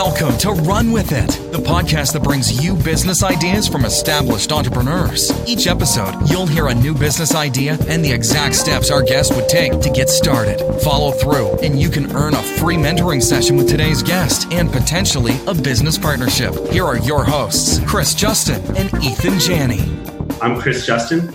Welcome to Run With It, the podcast that brings you business ideas from established entrepreneurs. Each episode, you'll hear a new business idea and the exact steps our guest would take to get started. Follow through, and you can earn a free mentoring session with today's guest and potentially a business partnership. Here are your hosts, Chris Justin and Ethan Janney. I'm Chris Justin.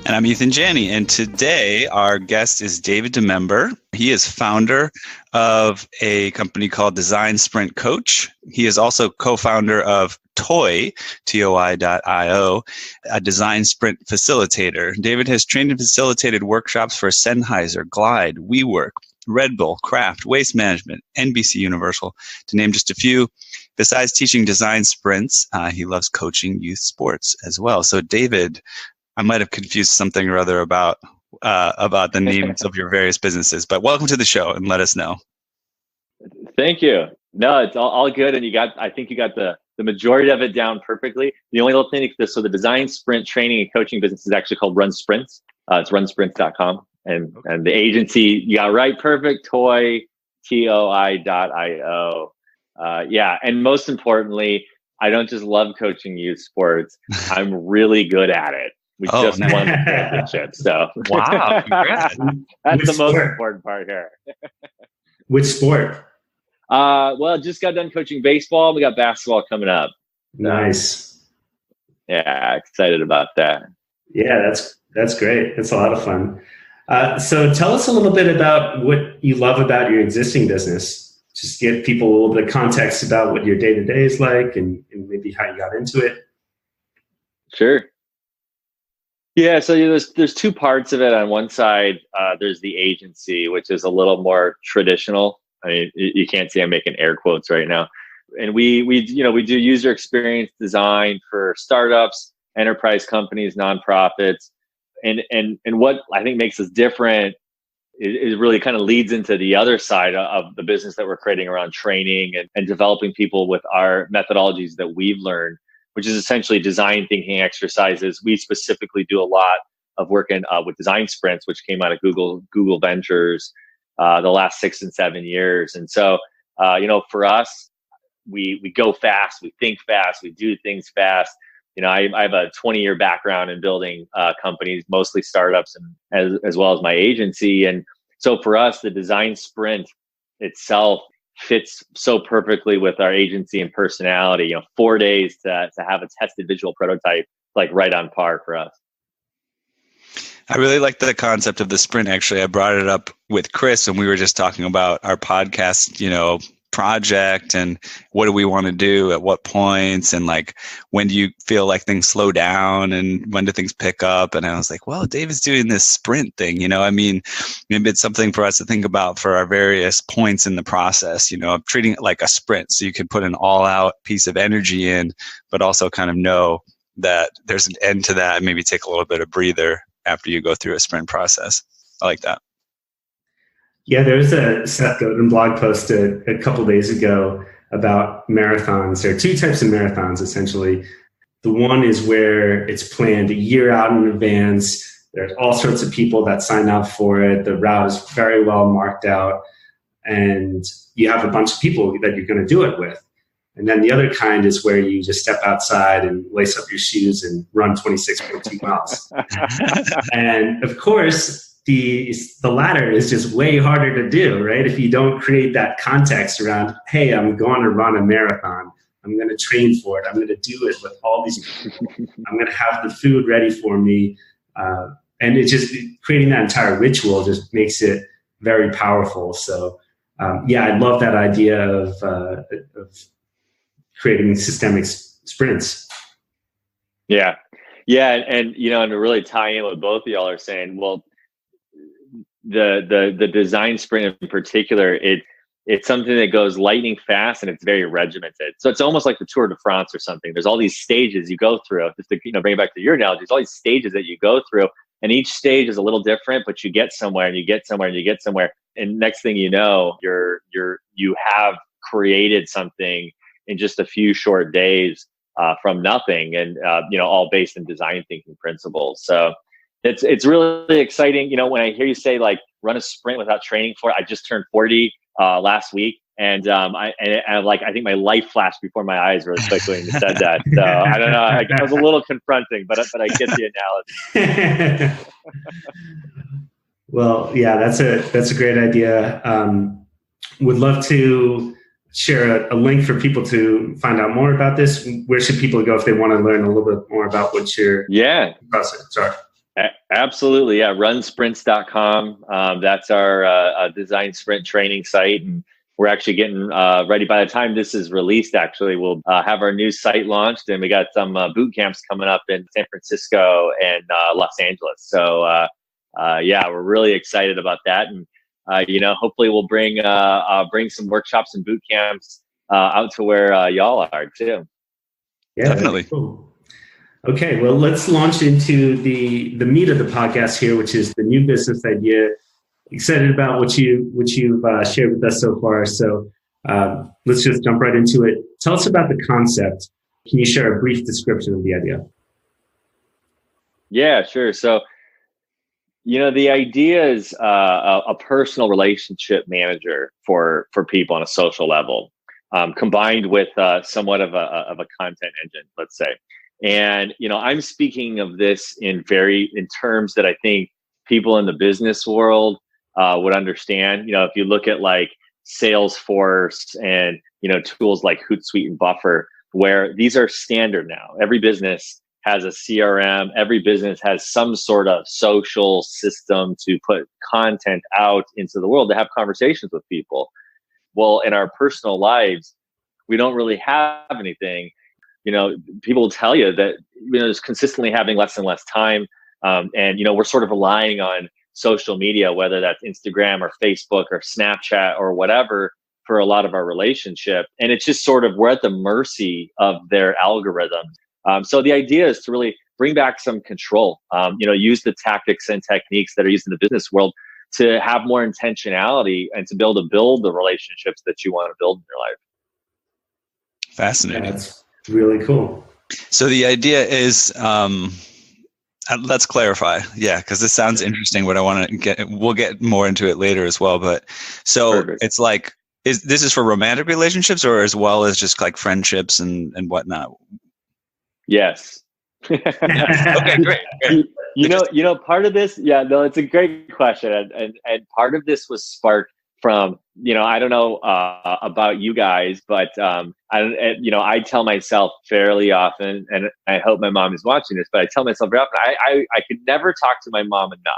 And I'm Ethan Janney. And today our guest is David DeMember. He is founder of a company called Design Sprint Coach. He is also co-founder of Toi.io, a design sprint facilitator. David has trained and facilitated workshops for Sennheiser, Glide, WeWork, Red Bull, Kraft, Waste Management, NBC Universal, to name just a few. Besides teaching design sprints, he loves coaching youth sports as well. So David, I might have confused something or other about the names of your various businesses, but welcome to the show and let us know. Thank you. No, it's all good. And I think you got the majority of it down perfectly. The only little thing, so the design sprint training and coaching business is actually called Run Sprints. It's runsprints.com. And the agency, you got right, perfect, Toi.io. Yeah. And most importantly, I don't just love coaching youth sports. I'm really good at it. We just won the championship. So wow, congrats. That's the most important part here. Which sport? Well, just got done coaching baseball. We got basketball coming up. Nice. Yeah, excited about that. Yeah, that's great. It's a lot of fun. So tell us a little bit about what you love about your existing business. Just give people a little bit of context about what your day-to-day is like and maybe how you got into it. Sure. Yeah, so there's two parts of it. On one side, there's the agency, which is a little more traditional. I mean, you can't see I'm making air quotes right now. And we do user experience design for startups, enterprise companies, nonprofits, and what I think makes us different is really kind of leads into the other side of the business that we're creating around training and developing people with our methodologies that we've learned, which is essentially design thinking exercises. We specifically do a lot of work with design sprints, which came out of Google Ventures the last 6 and 7 years. And so, for us, we go fast, we think fast, we do things fast. I have a 20-year background in building companies, mostly startups, and as well as my agency. And so for us, the design sprint itself fits so perfectly with our agency and personality. 4 days to have a tested visual prototype, like right on par for us. I really like the concept of the sprint. Actually, I brought it up with Chris and we were just talking about our podcast, project and what do we want to do at what points and like when do you feel like things slow down and when do things pick up. And I was like, well, David's doing this sprint thing, maybe it's something for us to think about for our various points in the process, of treating it like a sprint. So you could put an all out piece of energy in, but also kind of know that there's an end to that and maybe take a little bit of breather after you go through a sprint process. I like that. Yeah, there was a Seth Godin blog post a couple days ago about marathons. There are two types of marathons, essentially. The one is where it's planned a year out in advance. There's all sorts of people that sign up for it. The route is very well marked out. And you have a bunch of people that you're going to do it with. And then the other kind is where you just step outside and lace up your shoes and run 26.2 miles. And of course, the latter is just way harder to do, right? If you don't create that context around, hey, I'm going to run a marathon. I'm going to train for it. I'm going to do it with all these people. I'm going to have the food ready for me. And it just creating that entire ritual just makes it very powerful. So, I love that idea of creating systemic sprints. Yeah. And to really tie in what both of y'all are saying, well, the design sprint in particular, it's something that goes lightning fast and it's very regimented. So it's almost like the Tour de France or something. There's all these stages you go through. Just to bring it back to your analogy, there's all these stages that you go through, and each stage is a little different, but you get somewhere and you get somewhere and you get somewhere, and next thing you know, you have created something in just a few short days from nothing, and all based in design thinking principles. So it's really exciting. When I hear you say like run a sprint without training for it, I just turned 40 last week. I think my life flashed before my eyes really quickly when you said that. So I don't know. I was a little confronting, but I get the analogy. Well, yeah, that's a great idea. Would love to share a link for people to find out more about this. Where should people go if they want to learn a little bit more about what you're process? Sorry. Absolutely. Yeah. Runsprints.com. That's our design sprint training site. And we're actually getting ready. By the time this is released, actually, we'll have our new site launched, and we got some boot camps coming up in San Francisco and Los Angeles. So we're really excited about that. And hopefully we'll bring some workshops and boot camps out to where y'all are too. Yeah, definitely. Cool. Okay, well, let's launch into the meat of the podcast here, which is the new business idea. Excited about what you've shared with us so far. So let's just jump right into it. Tell us about the concept. Can you share a brief description of the idea? Yeah, sure. So, the idea is a personal relationship manager for people on a social level, combined with somewhat of a content engine, let's say. And, I'm speaking of this in terms that I think people in the business world would understand. If you look at like Salesforce and, tools like Hootsuite and Buffer, where these are standard now. Every business has a CRM. Every business has some sort of social system to put content out into the world, to have conversations with people. Well, in our personal lives, we don't really have anything. People will tell you that, is consistently having less and less time. And we're sort of relying on social media, whether that's Instagram or Facebook or Snapchat or whatever, for a lot of our relationship. And it's just sort of, we're at the mercy of their algorithm. So the idea is to really bring back some control, use the tactics and techniques that are used in the business world to have more intentionality and to be able to build the relationships that you want to build in your life. Fascinating. Yeah, that's really cool. So the idea is, let's clarify. Yeah, because this sounds interesting. What I want to get, we'll get more into it later as well. But so Perfect. It's like, this is for romantic relationships, or as well as just like friendships and whatnot? Yes. Okay, great. Part of this, it's a great question. And part of this was sparked from, I don't know about you guys, but I tell myself fairly often, and I hope my mom is watching this, but I tell myself very often, I could never talk to my mom enough.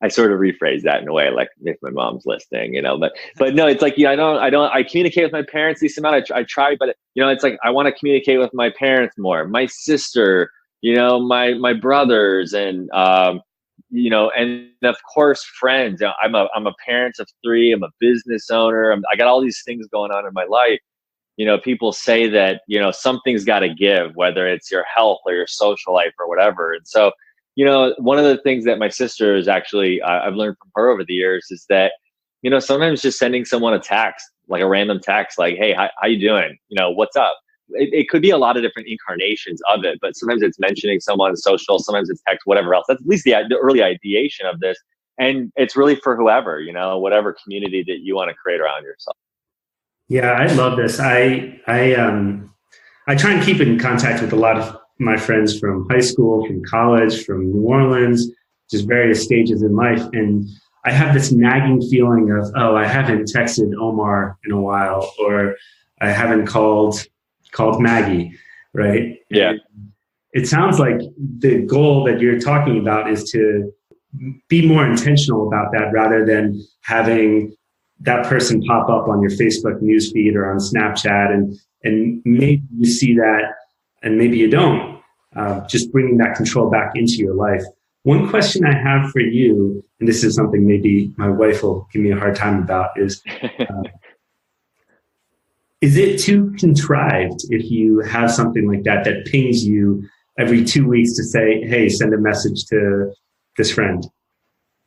I sort of rephrase that in a way, like if my mom's listening, but no, it's like, I communicate with my parents decent amount. I try, but it's like, I want to communicate with my parents more, my sister, my brothers, and and of course friends. I'm a parent of 3. I'm a business owner. I got all these things going on in my life. People say that something's got to give, whether it's your health or your social life or whatever. And so one of the things that my sister is actually, I've learned from her over the years, is that, sometimes just sending someone a text, like a random text, like, hey, how you doing? What's up? It could be a lot of different incarnations of it, but sometimes it's mentioning someone on social, sometimes it's text, whatever else. That's at least the early ideation of this. And it's really for whoever, whatever community that you want to create around yourself. Yeah, I love this. I try and keep in contact with a lot of my friends from high school, from college, from New Orleans, just various stages in life. And I have this nagging feeling of, I haven't texted Omar in a while, or I haven't called Maggie, right? Yeah. And it sounds like the goal that you're talking about is to be more intentional about that, rather than having that person pop up on your Facebook newsfeed or on Snapchat, and maybe you see that and maybe you don't. Just bringing that control back into your life. One question I have for you, and this is something maybe my wife will give me a hard time about, is it too contrived if you have something like that pings you every 2 weeks to say, hey, send a message to this friend?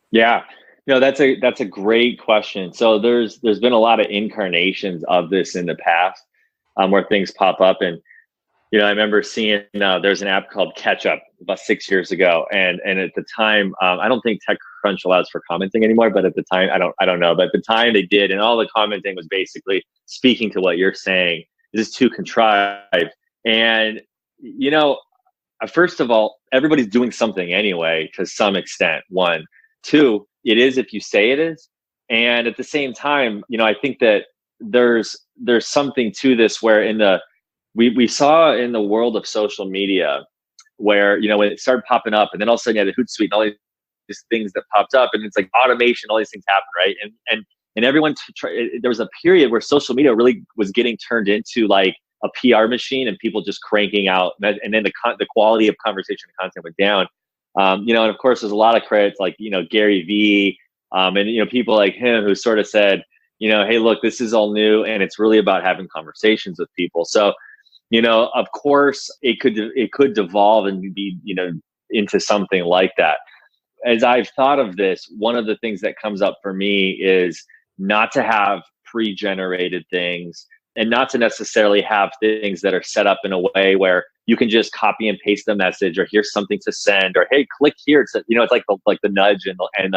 Yeah. That's a great question. So there's been a lot of incarnations of this in the past, where things pop up, and I remember seeing there's an app called Catch Up about 6 years ago, and at the time, I don't think TechCrunch allows for commenting anymore, but at the time, I don't know, but at the time they did, and all the commenting was basically speaking to what you're saying. This is too contrived, and first of all, everybody's doing something anyway to some extent. One, two, it is if you say it is, and at the same time, I think that there's something to this where we saw in the world of social media where, when it started popping up and then all of a sudden you had the Hootsuite and all these things that popped up and it's like automation, all these things happen, right? And everyone, there was a period where social media really was getting turned into like a PR machine and people just cranking out. And then the quality of conversation and content went down. And of course, there's a lot of credits like, Gary Vee and, people like him who sort of said, hey, look, this is all new and it's really about having conversations with people. So, of course, it could devolve and be, into something like that. As I've thought of this, one of the things that comes up for me is not to have pre-generated things and not to necessarily have things that are set up in a way where you can just copy and paste the message or here's something to send or, hey, click here. It's like the nudge and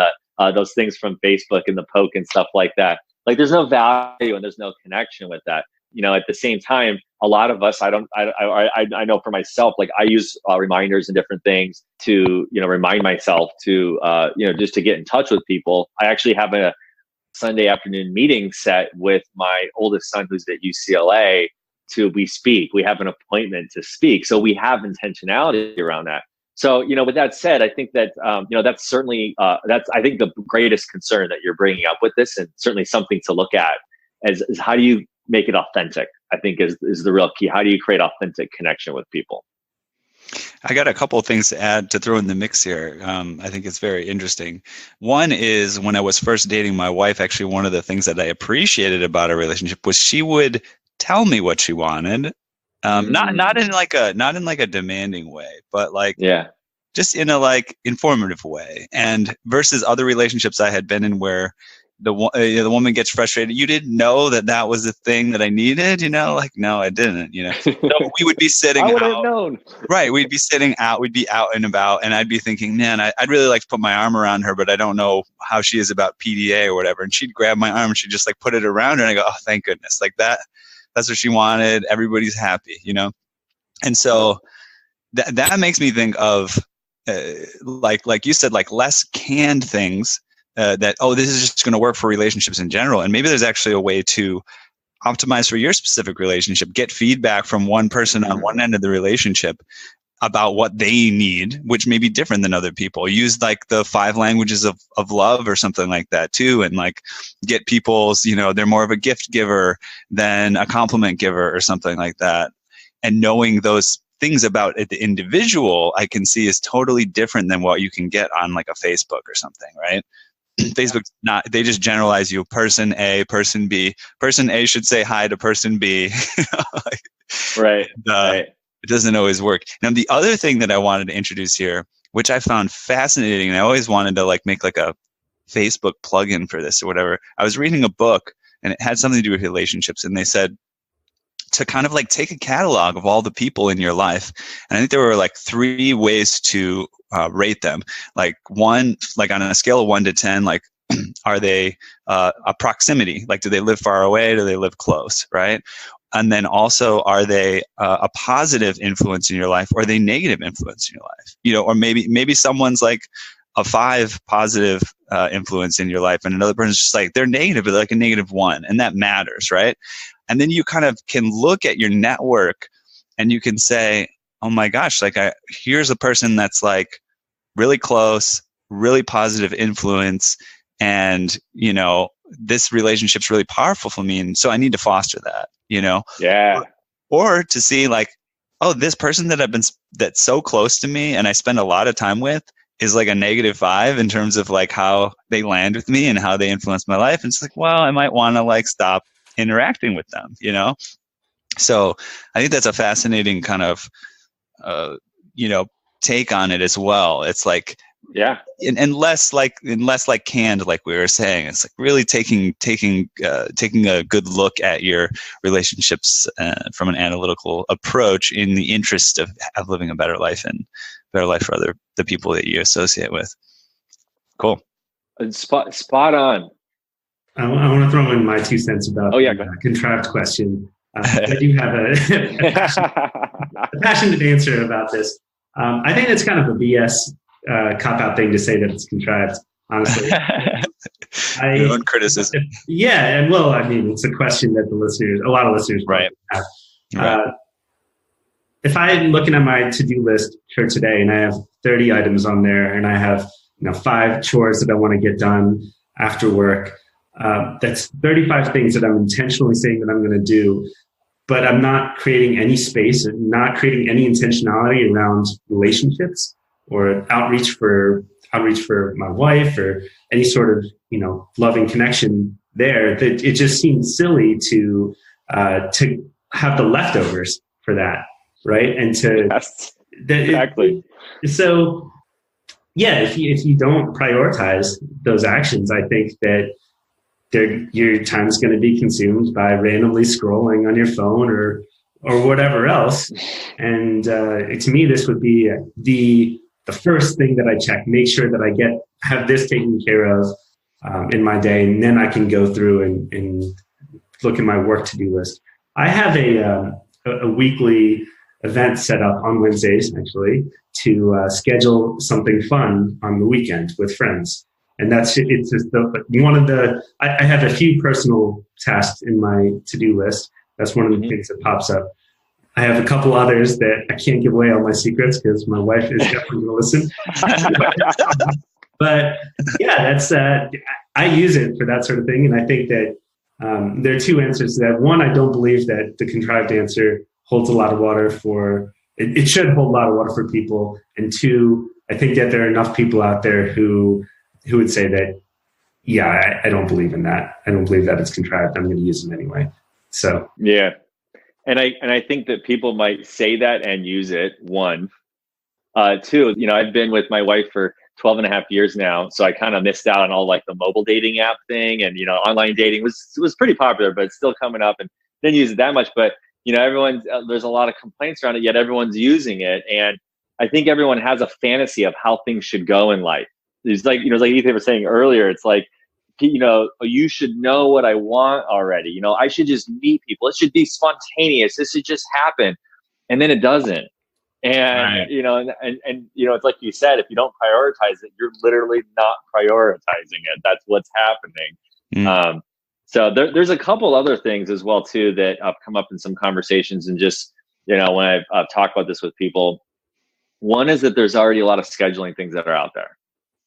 those things from Facebook and the poke and stuff like that. Like there's no value and there's no connection with that. At the same time, a lot of us, I know for myself, like I use reminders and different things to, remind myself to, just to get in touch with people. I actually have a Sunday afternoon meeting set with my oldest son who's at UCLA we speak. We have an appointment to speak. So we have intentionality around that. So, with that said, I think that, that's certainly, that's, I think the greatest concern that you're bringing up with this and certainly something to look at is how do you make it authentic, I think is the real key. How do you create authentic connection with people? I got a couple of things to add to throw in the mix here. I think it's very interesting. One is when I was first dating my wife, actually one of the things that I appreciated about our relationship was she would tell me what she wanted. Not in like a demanding way, but like just in a like informative way. And versus other relationships I had been in where the woman gets frustrated. You didn't know that was the thing that I needed, like, no, I didn't, So we would be sitting I would out. have known. Right. We'd be sitting out. We'd be out and about. And I'd be thinking, man, I'd really like to put my arm around her, but I don't know how she is about PDA or whatever. And she'd grab my arm and she'd just like put it around her. And I go, oh, thank goodness. Like that's what she wanted. Everybody's happy, And so that makes me think of, like you said, like less canned things. That, this is just going to work for relationships in general. And maybe there's actually a way to optimize for your specific relationship, get feedback from one person on one end of the relationship about what they need, which may be different than other people. Use like the 5 languages of love or something like that too. And like get people's, they're more of a gift giver than a compliment giver or something like that. And knowing those things about the individual, I can see is totally different than what you can get on like a Facebook or something, right? Facebook's not, they just generalize you, person A, person B. Person A should say hi to person B. Right. It doesn't always work. Now, the other thing that I wanted to introduce here, which I found fascinating, and I always wanted to like make like a Facebook plugin for this or whatever. I was reading a book and it had something to do with relationships, and they said to kind of like take a catalog of all the people in your life. And I think there were like 3 ways to rate them. Like one, like on a scale of 1 to 10, like are they a proximity? Like do they live far away? Do they live close? Right. And then also, are they a positive influence in your life or are they negative influence in your life? Or maybe someone's like a 5 positive influence in your life and another person's just like, they're negative, but like a -1. And that matters. Right. And then you kind of can look at your network and you can say, oh my gosh, like here's a person that's like really close, really positive influence. And, this relationship's really powerful for me. And so I need to foster that, Yeah. Or to see like, oh, this person that's so close to me and I spend a lot of time with is like a -5 in terms of like how they land with me and how they influence my life. And it's like, well, I might want to like stop interacting with them, So I think that's a fascinating kind of, take on it as well. It's like Yeah. And less like canned, like we were saying. It's like really taking a good look at your relationships from an analytical approach in the interest of living a better life and better life for the people that you associate with. Cool. Spot on. I want to throw in my 2 cents about the contrived question. I do have a passionate answer about this. I think it's kind of a BS cop-out thing to say that it's contrived, honestly. Your own criticism. Yeah, and well, I mean, it's a question that a lot of listeners have. Right. If I'm looking at my to-do list for today and I have 30 items on there and I have 5 chores that I want to get done after work, that's 35 things that I'm intentionally saying that I'm going to do, but I'm not creating any space and not creating any intentionality around relationships or outreach for my wife or any sort of loving connection there. That it just seems silly to have the leftovers for that, right? And exactly. So yeah, if you don't prioritize those actions, I think that your time is going to be consumed by randomly scrolling on your phone or whatever else. And to me, this would be the first thing that I check. Make sure that I have this taken care of in my day, and then I can go through and look at my work to-do list. I have a weekly event set up on Wednesdays, actually, to schedule something fun on the weekend with friends. And it's just I have a few personal tasks in my to-do list. That's one of the things that pops up. I have a couple others that I can't give away all my secrets because my wife is definitely going to listen. But yeah, that's I use it for that sort of thing. And I think that there are 2 answers to that. One, I don't believe that the contrived answer holds a lot of water it should hold a lot of water for people. And 2, I think that there are enough people out there who would say that, yeah, I don't believe in that. I don't believe that it's contrived. I'm going to use them anyway. So yeah. And I think that people might say that and use it. 1, 2, I've been with my wife for 12 and a half years now. So I kind of missed out on all like the mobile dating app thing, and, online dating was pretty popular, but it's still coming up and didn't use it that much. But, there's a lot of complaints around it, yet everyone's using it. And I think everyone has a fantasy of how things should go in life. It's like, like Ethan was saying earlier, it's like, you should know what I want already. I should just meet people. It should be spontaneous. This should just happen. And then it doesn't. And, right. It's like you said, if you don't prioritize it, you're literally not prioritizing it. That's what's happening. So there's a couple other things as well, too, that have come up in some conversations and just, when I've talked about this with people. One is that there's already a lot of scheduling things that are out there.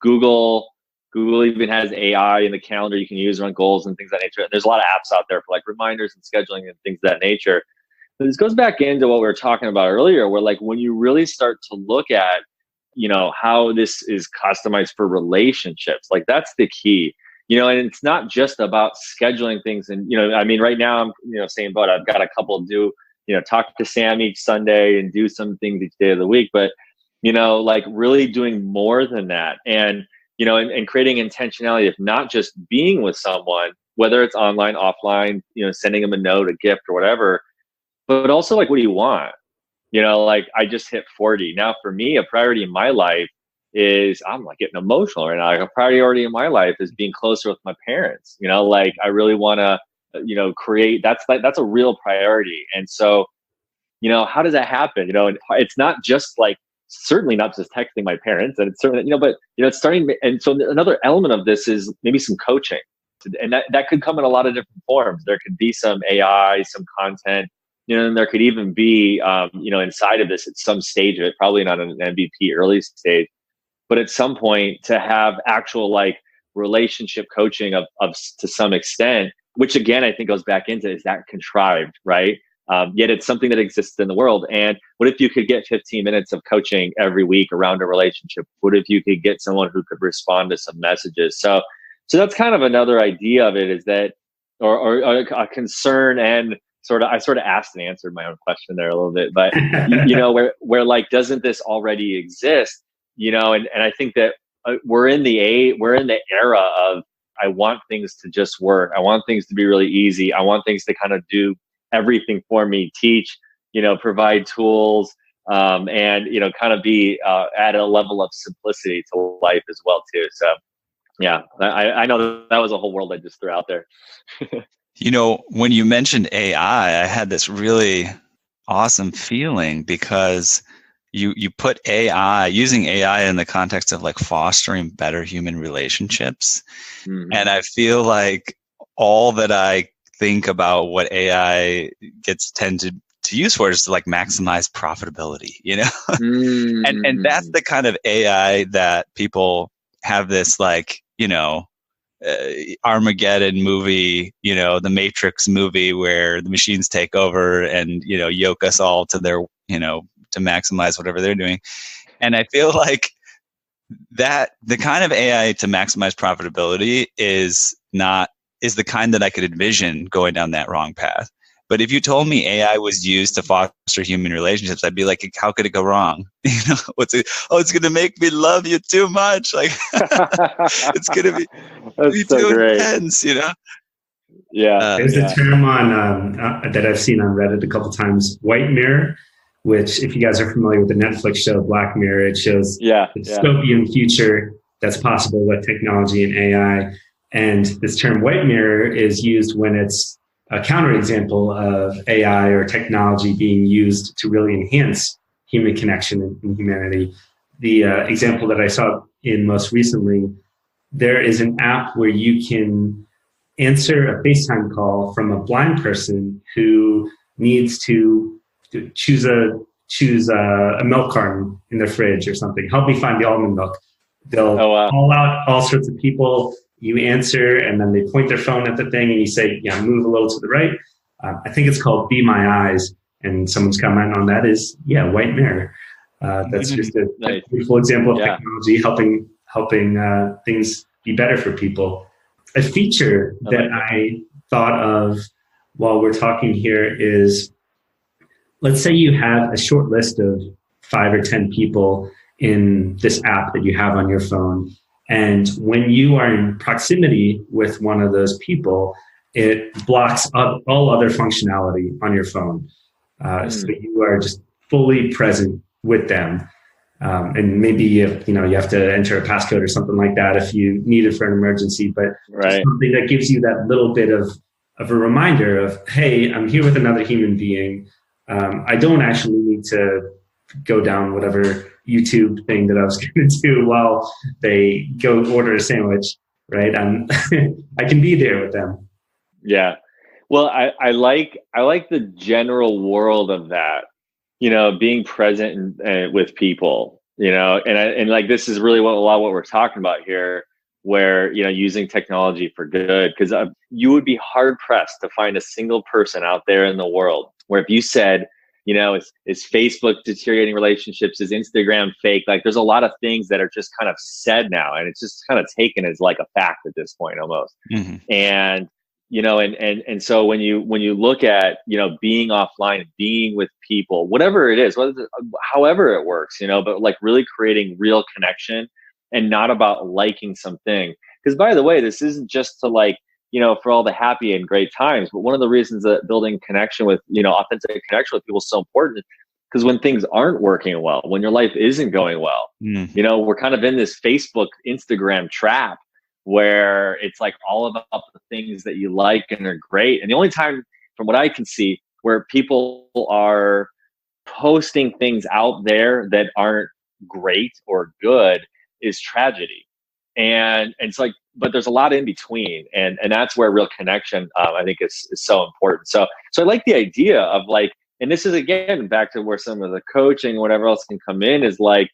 Google even has AI in the calendar you can use around goals and things of that nature. There's a lot of apps out there for like reminders and scheduling and things of that nature. But this goes back into what we were talking about earlier, where like when you really start to look at, how this is customized for relationships, like that's the key, and it's not just about scheduling things. And, right now I'm, same boat. I've got a couple do, talk to Sam each Sunday and do some things each day of the week, but, like really doing more than that. And, and creating intentionality of not just being with someone, whether it's online, offline, sending them a note, a gift or whatever, but also like, what do you want? Like I just hit 40. Now for me, a priority in my life is, I'm like getting emotional right now. Like a priority in my life is being closer with my parents. Like I really want to, create, that's a real priority. And so, how does that happen? And it's not just like, certainly not just texting my parents, and it's certainly, but it's starting. And so another element of this is maybe some coaching, and that could come in a lot of different forms. There could be some AI, some content, and there could even be, inside of this at some stage of it, probably not an MVP early stage, but at some point to have actual like relationship coaching of to some extent, which again, I think goes back into, is that contrived, right? Yet it's something that exists in the world. And what if you could get 15 minutes of coaching every week around a relationship? What if you could get someone who could respond to some messages? So that's kind of another idea of it, is that, or a concern, and I sort of asked and answered my own question there a little bit, but where like, doesn't this already exist? And I think that we're in the era of, I want things to just work. I want things to be really easy. I want things to kind of do everything for me, teach, provide tools, and, kind of be at a level of simplicity to life as well too. So yeah, I know that was a whole world I just threw out there. When you mentioned AI, I had this really awesome feeling because you put using AI in the context of like fostering better human relationships. Mm-hmm. And I feel like all that I think about what AI gets tended to use for is to like maximize profitability, Mm-hmm. and that's the kind of AI that people have this like, Armageddon movie, the Matrix movie where the machines take over and, yoke us all to their, to maximize whatever they're doing. And I feel like that the kind of AI to maximize profitability is the kind that I could envision going down that wrong path. But if you told me AI was used to foster human relationships, I'd be like, how could it go wrong? It's going to make me love you too much. Like, it's going to be so too great. intense, Yeah. There's a term on that I've seen on Reddit a couple times, white mirror, which if you guys are familiar with the Netflix show Black Mirror, it shows the dystopian future that's possible with technology and AI. And this term white mirror is used when it's a counterexample of AI or technology being used to really enhance human connection and humanity. The example that I saw in most recently, there is an app where you can answer a FaceTime call from a blind person who needs to choose a milk carton in their fridge or something. Help me find the almond milk. They'll call out all sorts of people. You answer, and then they point their phone at the thing, and you say, move a little to the right. I think it's called Be My Eyes, and someone's comment on that is, white mirror. That's just a beautiful example of technology helping things be better for people. A feature that I thought of while we're talking here is, let's say you have a short list of 5 or 10 people in this app that you have on your phone. And when you are in proximity with one of those people, it blocks all other functionality on your phone. So you are just fully present with them. And maybe you have to enter a passcode or something like that if you need it for an emergency, but something that gives you that little bit of a reminder of, hey, I'm here with another human being. I don't actually need to go down whatever YouTube thing that I was going to do while they go order a sandwich, right? I can be there with them. Yeah. Well, I like the general world of that, being present with people, and like, this is really a lot of what we're talking about here, where, using technology for good, because you would be hard pressed to find a single person out there in the world where if you said, is Facebook deteriorating relationships? Is Instagram fake? Like, there's a lot of things that are just kind of said now, and it's just kind of taken as like a fact at this point almost. Mm-hmm. And and so when you look at being offline, being with people, whatever it is, however it works, but like really creating real connection and not about liking something. Because by the way, this isn't just to like, for all the happy and great times. But one of the reasons that building connection with, authentic connection with people is so important, because when things aren't working well, when your life isn't going well, we're kind of in this Facebook, Instagram trap where it's like all about the things that you like and are great. And the only time, from what I can see, where people are posting things out there that aren't great or good is tragedy. And it's like, but there's a lot in between, and that's where real connection, I think, is so important. So I like the idea of like, and this is again back to where some of the coaching, whatever else can come in, is like,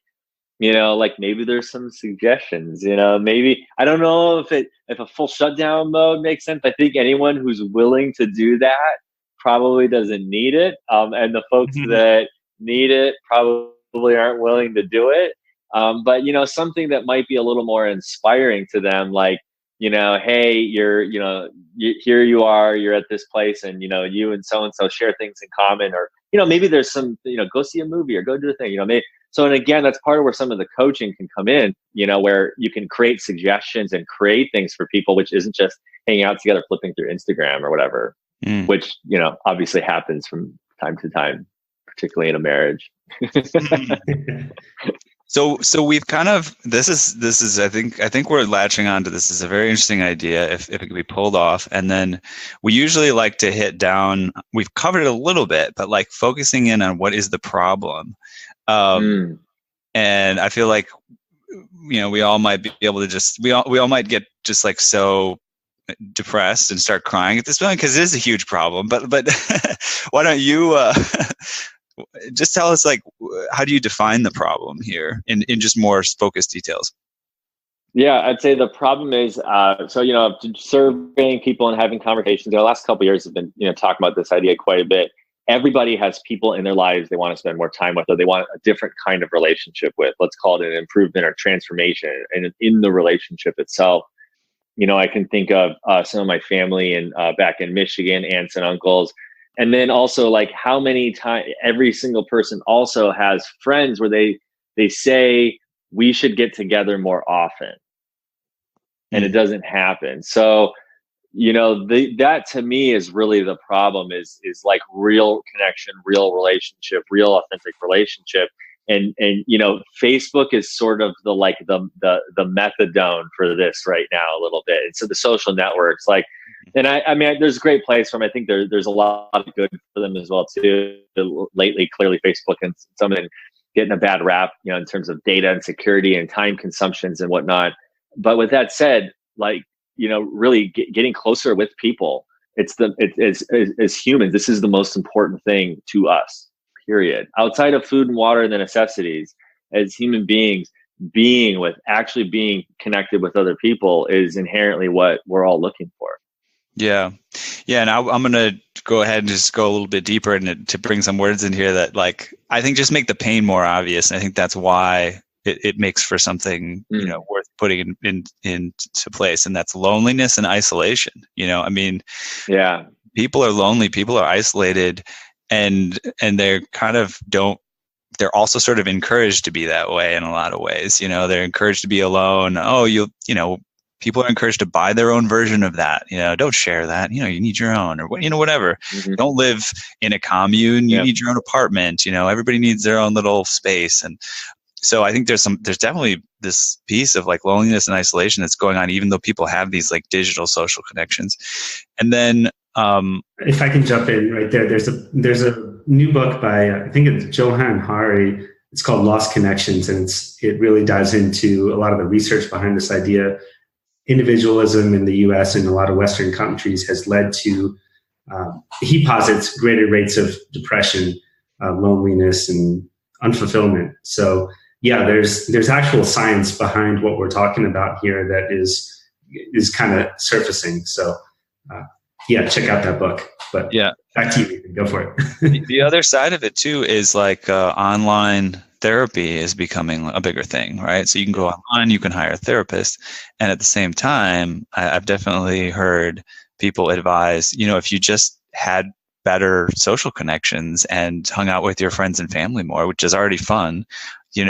like maybe there's some suggestions. Maybe I don't know if a full shutdown mode makes sense. I think anyone who's willing to do that probably doesn't need it, and the folks that need it probably aren't willing to do it. But something that might be a little more inspiring to them, like, hey, you're here you are, you're at this place, and you and so share things in common, or maybe there's some, go see a movie or go do a thing, maybe So, and again, that's part of where some of the coaching can come in, where you can create suggestions and create things for people, which isn't just hanging out together, flipping through Instagram or whatever, which, obviously happens from time to time, particularly in a marriage. So we've kind of, this is I think we're latching on to this. Is a very interesting idea if it could be pulled off. And then we usually like to hit down, we've covered it a little bit, but like focusing in on what is the problem. And I feel like, we all might be able to just, we all might get just like so depressed and start crying at this point, because it is a huge problem. But why don't you just tell us, like, how do you define the problem here in just more focused details? Yeah, I'd say the problem is, surveying people and having conversations. The last couple of years have been, talking about this idea quite a bit. Everybody has people in their lives they want to spend more time with, or they want a different kind of relationship with. Let's call it an improvement or transformation in the relationship itself. I can think of some of my family and back in Michigan, aunts and uncles. And then also, like, how many times every single person also has friends where they say we should get together more often, and it doesn't happen. So, that to me is really the problem. Is like real connection, real relationship, real authentic relationship. And Facebook is sort of the methadone for this right now a little bit. And so the social networks, like. And I mean, there's a great place for them. I think there's a lot of good for them as well too. Lately, clearly, Facebook and some of them getting a bad rap, in terms of data and security and time consumptions and whatnot. But with that said, like, really getting closer with people. It's as humans, this is the most important thing to us. Period. Outside of food and water and the necessities, as human beings, being connected with other people is inherently what we're all looking for. Yeah. And I'm going to go ahead and just go a little bit deeper and to bring some words in here that, like, I think just make the pain more obvious. And I think that's why it makes for something, worth putting into place. And that's loneliness and isolation. I mean, yeah, people are lonely, people are isolated, and they're kind of they're also sort of encouraged to be that way in a lot of ways. They're encouraged to be alone. Oh, people are encouraged to buy their own version of that. Don't share that. You need your own, or whatever. Mm-hmm. Don't live in a commune. You need your own apartment. Everybody needs their own little space. And so I think there's definitely this piece of like loneliness and isolation that's going on, even though people have these like digital social connections. And then, if I can jump in right there, there's a new book by I think it's Johan Hari. It's called Lost Connections, and it really dives into a lot of the research behind this idea. Individualism in the U.S. and a lot of Western countries has led to, he posits, greater rates of depression, loneliness, and unfulfillment. So, yeah, there's actual science behind what we're talking about here that is kind of surfacing. So, check out that book. But back to you, Ethan. Go for it. The other side of it too is like online therapy is becoming a bigger thing, right? So you can go online, you can hire a therapist. And at the same time, I've definitely heard people advise, if you just had better social connections and hung out with your friends and family more, which is already fun, you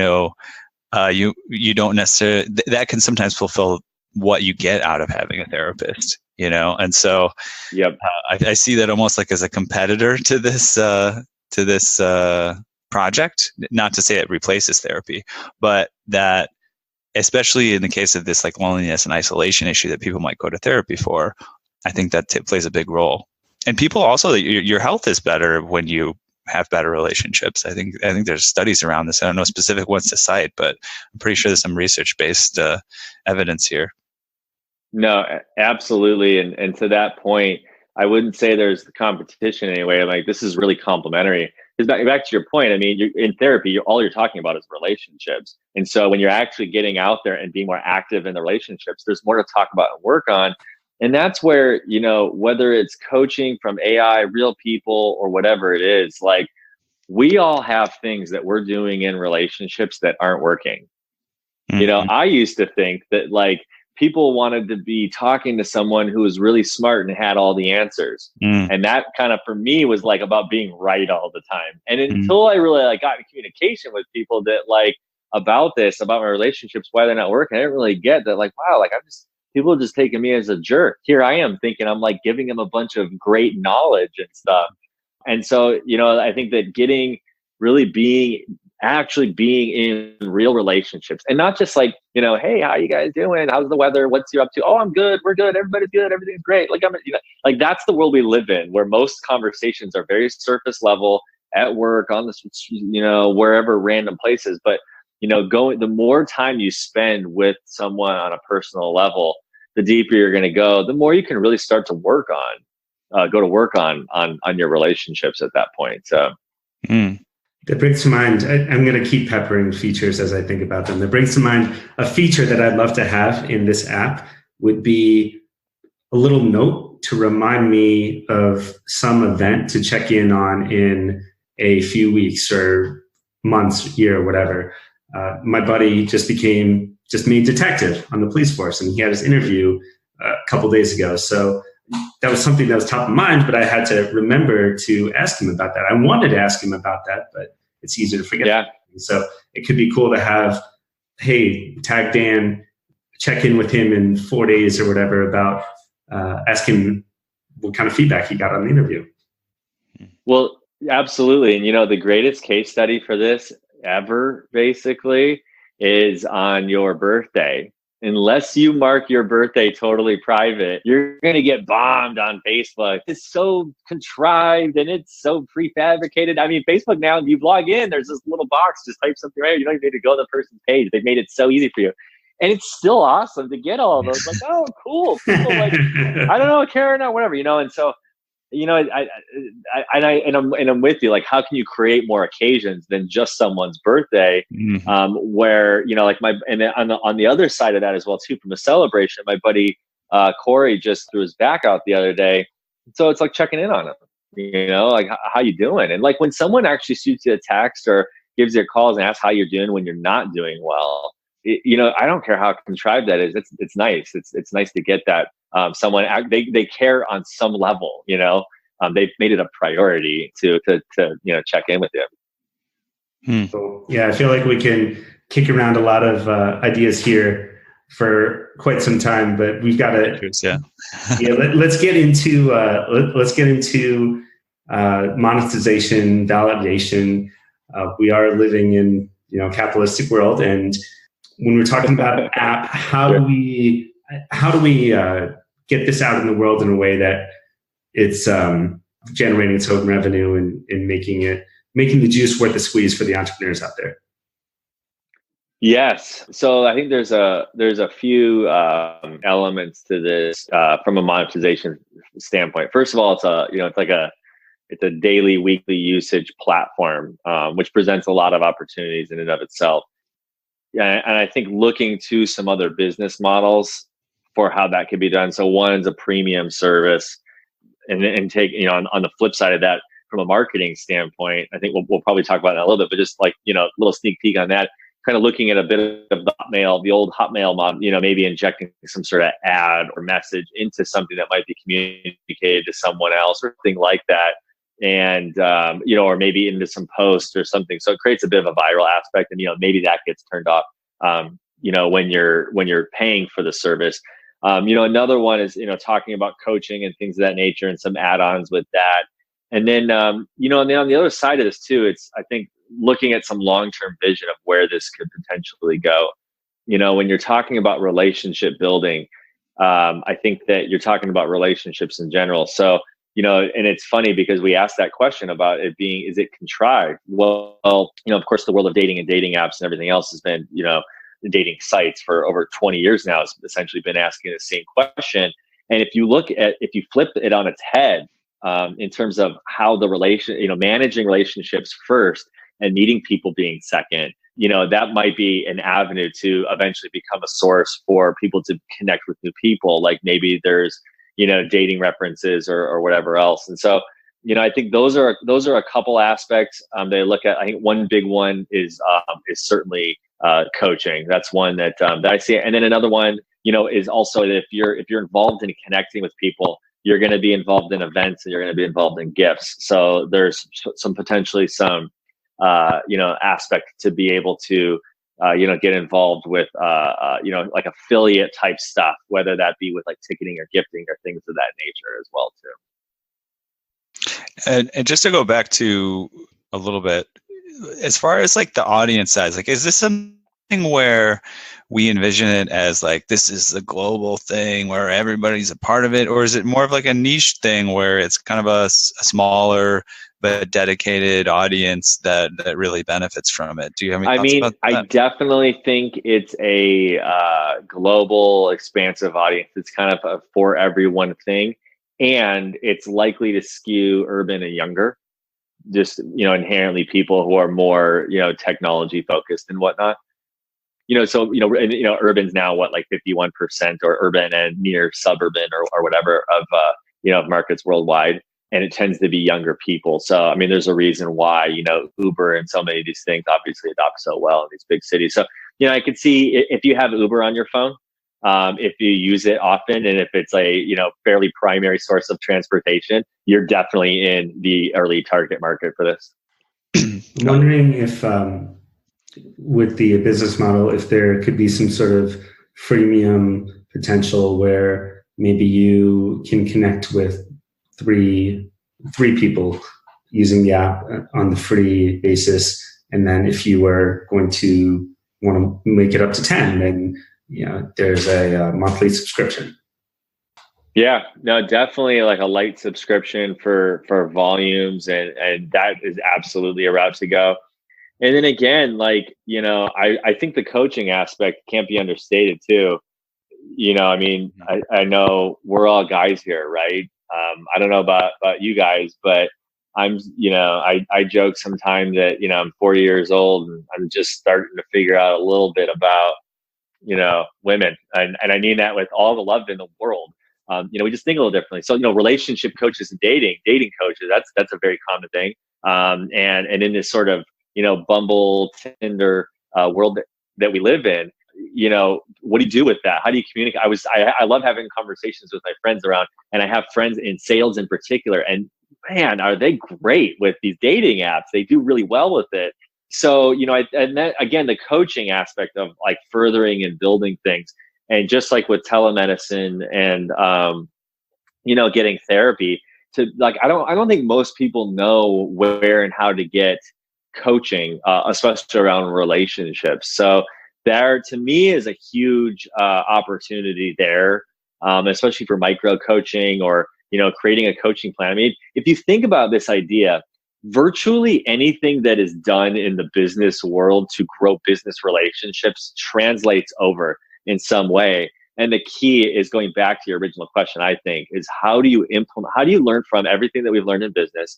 don't necessarily, that can sometimes fulfill what you get out of having a therapist, And so I see that almost like as a competitor to this project, not to say it replaces therapy, but that especially in the case of this like loneliness and isolation issue that people might go to therapy for, I think that plays a big role. And people also, your health is better when you have better relationships. I think there's studies around this. I don't know specific ones to cite, but I'm pretty sure there's some research-based evidence here. No, absolutely. And to that point, I wouldn't say there's the competition anyway. Like, this is really complementary. Because back to your point, I mean, in therapy, all you're talking about is relationships. And so when you're actually getting out there and being more active in the relationships, there's more to talk about and work on. And that's where, whether it's coaching from AI, real people, or whatever it is, like, we all have things that we're doing in relationships that aren't working. Mm-hmm. I used to think that, like, people wanted to be talking to someone who was really smart and had all the answers. And that kind of, for me, was like about being right all the time. And until I really like got in communication with people that like about this, about my relationships, why they're not working, I didn't really get that. Like, wow, like people are just taking me as a jerk. Here I am thinking I'm like giving them a bunch of great knowledge and stuff. And so, I think that actually being in real relationships, and not just like, hey, how you guys doing? How's the weather? What's you up to? Oh, I'm good. We're good. Everybody's good. Everything's great. Like like that's the world we live in, where most conversations are very surface level at work, on the, wherever random places. But, the more time you spend with someone on a personal level, the deeper you're going to go, the more you can really start to work on your relationships at that point. So. That brings to mind, I'm going to keep peppering features as I think about them. That brings to mind a feature that I'd love to have in this app would be a little note to remind me of some event to check in on in a few weeks or months, year, or whatever. My buddy just made detective on the police force, and he had his interview a couple days ago. So that was something that was top of mind, but I had to remember to ask him about that. I wanted to ask him about that, but it's easy to forget. Yeah. So it could be cool to have, hey, tag Dan, check in with him in 4 days or whatever about ask him what kind of feedback he got on the interview. Well, absolutely. And the greatest case study for this ever basically is on your birthday. Unless you mark your birthday totally private, you're going to get bombed on Facebook. It's so contrived and it's so prefabricated. I mean, Facebook now, you log in, there's this little box, just type something right. You don't even need to go to the person's page. They've made it so easy for you. And it's still awesome to get all of those. Like, oh, cool. People like, I don't know, Karen or whatever, And so, I'm with you. Like, how can you create more occasions than just someone's birthday? Where like on the other side of that as well too, from a celebration, my buddy Corey just threw his back out the other day, so it's like checking in on him. Like how you doing? And like when someone actually shoots you a text or gives you a call and asks how you're doing when you're not doing well, I don't care how contrived that is. It's nice. It's nice to get that. Someone they care on some level, they've made it a priority to check in with you. So, yeah, I feel like we can kick around a lot of ideas here for quite some time, but we've got to let's get into monetization, validation. We are living in a capitalistic world, and when we're talking about an app, how do we get this out in the world in a way that it's generating its own revenue and making the juice worth the squeeze for the entrepreneurs out there? Yes. So I think there's a few elements to this from a monetization standpoint. First of all, it's a daily, weekly usage platform, which presents a lot of opportunities in and of itself. Yeah, and I think looking to some other business models for how that could be done. So one is a premium service, and take on the flip side of that, from a marketing standpoint, I think we'll probably talk about that a little bit. But just like a little sneak peek on that, kind of looking at a bit of the old Hotmail model, maybe injecting some sort of ad or message into something that might be communicated to someone else or something like that. And, or maybe into some post or something. So it creates a bit of a viral aspect, and, maybe that gets turned off, when you're paying for the service. Another one is, talking about coaching and things of that nature and some add-ons with that. And then, on the other side of this too, it's, I think, looking at some long-term vision of where this could potentially go. When you're talking about relationship building, I think that you're talking about relationships in general. So, and it's funny because we asked that question about it being, is it contrived? Well, of course, the world of dating and dating apps and everything else has been, the dating sites for over 20 years now has essentially been asking the same question. And if you flip it on its head, in terms of how the managing relationships first and meeting people being second, that might be an avenue to eventually become a source for people to connect with new people. Like maybe there's, dating references or whatever else. And so, I think those are a couple aspects they look at. I think one big one is certainly coaching. That's one that I see. And then another one is also that if you're involved in connecting with people, you're going to be involved in events and you're going to be involved in gifts. So there's some potentially some aspect to be able to get involved with like affiliate type stuff, whether that be with like ticketing or gifting or things of that nature as well too. And just to go back to a little bit, as far as like the audience size, like, is this something where we envision it as like, this is the global thing where everybody's a part of it? Or is it more of like a niche thing where it's kind of a smaller but dedicated audience that really benefits from it? Do you have any thoughts about that? I definitely think it's a global, expansive audience. It's kind of a for everyone thing. And it's likely to skew urban and younger, just, inherently people who are more, technology focused and whatnot. Urban's now like 51%, or urban and near suburban or whatever of markets worldwide. And it tends to be younger people. So, I mean, there's a reason why, Uber and so many of these things obviously adopt so well in these big cities. So, I could see if you have Uber on your phone, if you use it often, and if it's a, fairly primary source of transportation, you're definitely in the early target market for this. I'm wondering if, with the business model, if there could be some sort of freemium potential where maybe you can connect with three people using the app on the free basis, and then if you were going to want to make it up to 10, then there's a monthly subscription. Yeah, no, definitely like a light subscription for volumes, and that is absolutely a route to go. And then again, like, I think the coaching aspect can't be understated too. I know we're all guys here, right? I don't know about you guys, but I joke sometimes that, I'm 40 years old and I'm just starting to figure out a little bit about, women. And I mean that with all the love in the world. We just think a little differently. So, relationship coaches and dating coaches, that's a very common thing. And in this sort of, Bumble, Tinder world that we live in, what do you do with that? How do you communicate? I love having conversations with my friends around, and I have friends in sales in particular, and man, are they great with these dating apps. They do really well with it. So, and then again, the coaching aspect of like furthering and building things, and just like with telemedicine and, getting therapy to like, I don't think most people know where and how to get coaching, especially around relationships. So there, to me, is a huge opportunity there, especially for micro coaching or, creating a coaching plan. I mean, if you think about this idea, virtually anything that is done in the business world to grow business relationships translates over in some way. And the key is going back to your original question, I think, is how do you learn from everything that we've learned in business?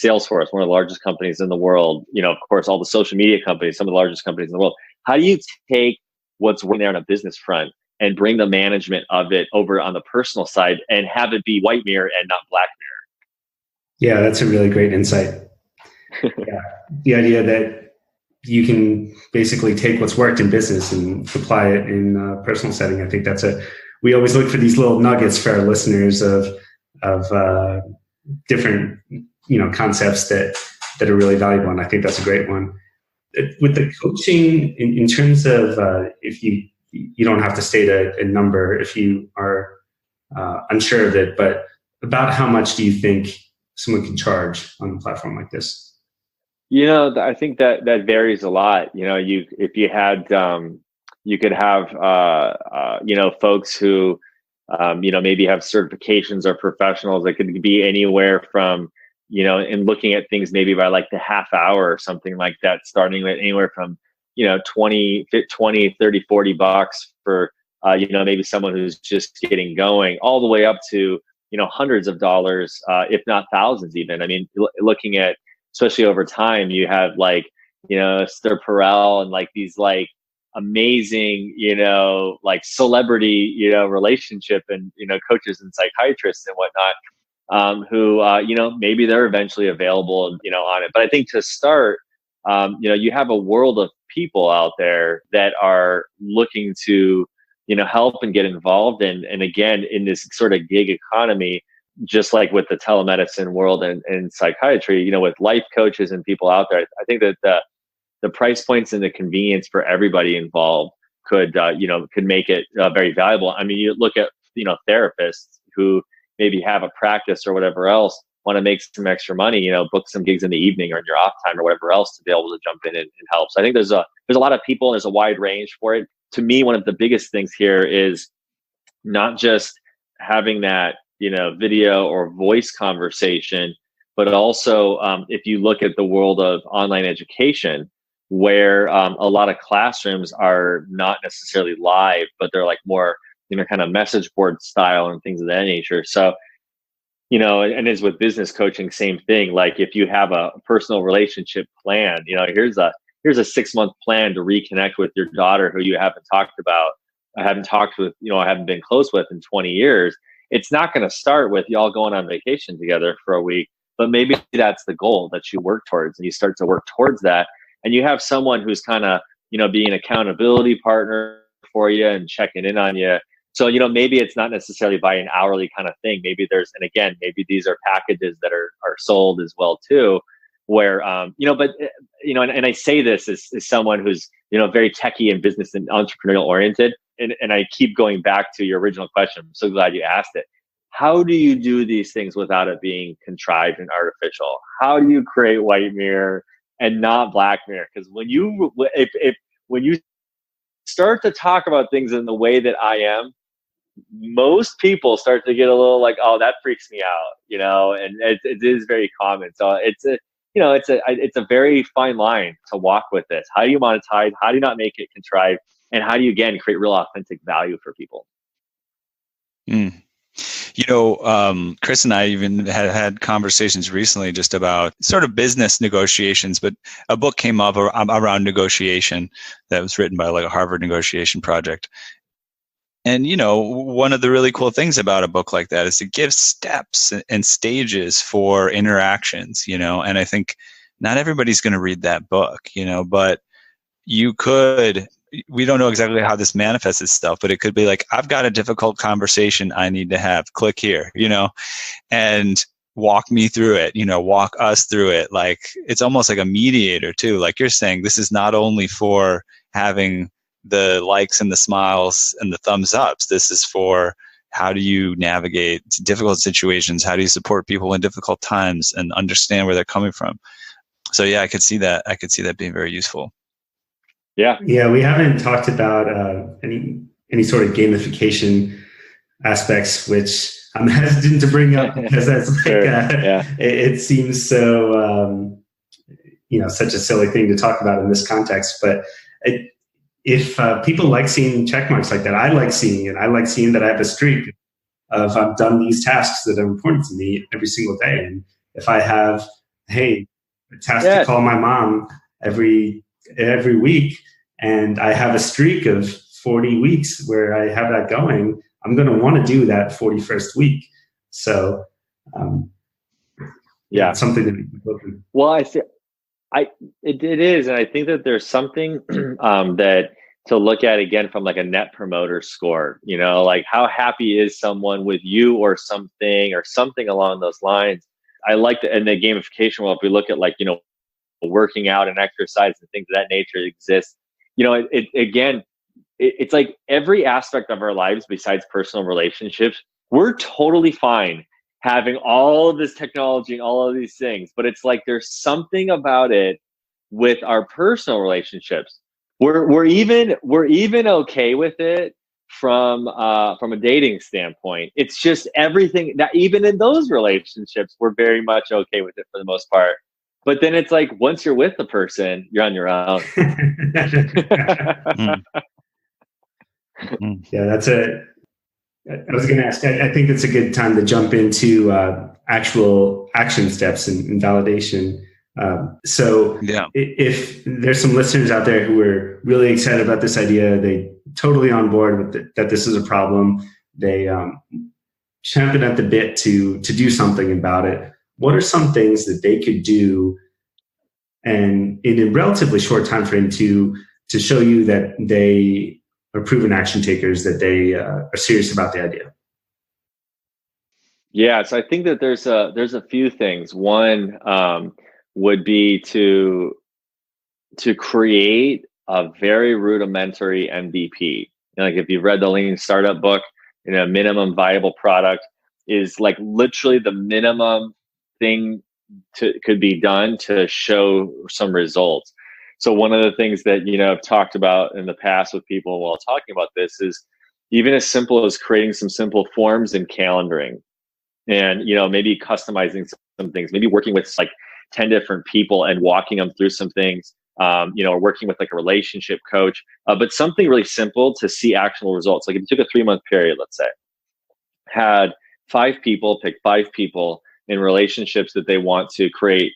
Salesforce, one of the largest companies in the world, of course, all the social media companies, some of the largest companies in the world. How do you take what's working there on a business front and bring the management of it over on the personal side and have it be white mirror and not black mirror? Yeah, that's a really great insight. Yeah. The idea that you can basically take what's worked in business and apply it in a personal setting. I think we always look for these little nuggets for our listeners of different, concepts that are really valuable. And I think that's a great one. With the coaching, in terms of if you don't have to state a number if you are unsure of it, but about how much do you think someone can charge on a platform like this? I think that varies a lot. If you had, you could have, folks who, maybe have certifications or professionals that could be anywhere from, in looking at things maybe by like the half hour or something like that, starting with anywhere from, 20, 30, $40 for, maybe someone who's just getting going, all the way up to, hundreds of dollars, if not thousands even. I mean, looking at, especially over time, you have like, Esther Perel and like these like amazing, like celebrity, relationship and, coaches and psychiatrists and whatnot, who, maybe they're eventually available, on it. But I think to start, you have a world of people out there that are looking to, help and get involved. And again, in this sort of gig economy, just like with the telemedicine world and psychiatry, with life coaches and people out there, I think that the price points and the convenience for everybody involved could make it very valuable. I mean, you look at, therapists who maybe have a practice or whatever else, want to make some extra money, book some gigs in the evening or in your off time or whatever else to be able to jump in and help. So I think there's a lot of people and there's a wide range for it. To me, one of the biggest things here is not just having that, video or voice conversation, but also if you look at the world of online education, where a lot of classrooms are not necessarily live, but they're like more, kind of message board style and things of that nature. So, and as with business coaching, same thing. Like if you have a personal relationship plan, here's a 6-month plan to reconnect with your daughter who you haven't talked with, I haven't been close with in 20 years. It's not going to start with y'all going on vacation together for a week, but maybe that's the goal that you work towards, and you start to work towards that. And you have someone who's kind of, being an accountability partner for you and checking in on you. So, maybe it's not necessarily by an hourly kind of thing. Maybe maybe these are packages that are sold as well too, where, and I say this as someone who's, very techie and business and entrepreneurial oriented. And I keep going back to your original question. I'm so glad you asked it. How do you do these things without it being contrived and artificial? How do you create white mirror and not black mirror? Because when you start to talk about things in the way that I am, most people start to get a little like, oh, that freaks me out, and it is very common. So it's a very fine line to walk with this. How do you monetize? How do you not make it contrived? And how do you, again, create real authentic value for people? Chris and I even had conversations recently just about sort of business negotiations, but a book came up around negotiation that was written by like a Harvard negotiation project. And, one of the really cool things about a book like that is it gives steps and stages for interactions, and I think not everybody's going to read that book, but you could. We don't know exactly how this manifests itself, but it could be like, I've got a difficult conversation I need to have. Click here, and walk me through it, walk us through it. Like, it's almost like a mediator too. Like you're saying, this is not only for having the likes and the smiles and the thumbs ups. This is for how do you navigate difficult situations? How do you support people in difficult times and understand where they're coming from? So yeah, I could see that. I could see that being very useful. Yeah. We haven't talked about any sort of gamification aspects, which I'm hesitant to bring up because that's like it seems so such a silly thing to talk about in this context. But if people like seeing check marks like that, I like seeing it. I like seeing that I have a streak of I've done these tasks that are important to me every single day. And if I have, a task to call my mom every week, and I have a streak of 40 weeks where I have that going, I'm going to want to do that 41st week. So, it's something that we can look at. Well, it is. And I think that there's something that to look at again from like a net promoter score, like how happy is someone with you or something along those lines. I like in the gamification world, if we look at like, working out and exercise and things of that nature exists. It's like every aspect of our lives besides personal relationships, we're totally fine having all of this technology and all of these things, but it's like there's something about it with our personal relationships. We're even okay with it from a dating standpoint. It's just everything that even in those relationships, we're very much okay with it for the most part. But then it's like, once you're with the person, you're on your own. Yeah, that's I was going to ask, I think it's a good time to jump into actual action steps and validation. If there's some listeners out there who are really excited about this idea, they totally on board with that this is a problem, they champion at the bit to do something about it. What are some things that they could do and in a relatively short time frame to show you that they or proven action takers that they are serious about the idea? Yeah, so I think that there's a few things. One would be to create a very rudimentary MVP. Like if you've read the Lean Startup book, minimum viable product is like literally the minimum thing could be done to show some results. So one of the things that I've talked about in the past with people while talking about this is even as simple as creating some simple forms and calendaring, and maybe customizing some things, maybe working with like 10 different people and walking them through some things, or working with like a relationship coach, but something really simple to see actionable results. Like if you took a 3-month period, let's say, had 5 people, pick 5 people in relationships that they want to create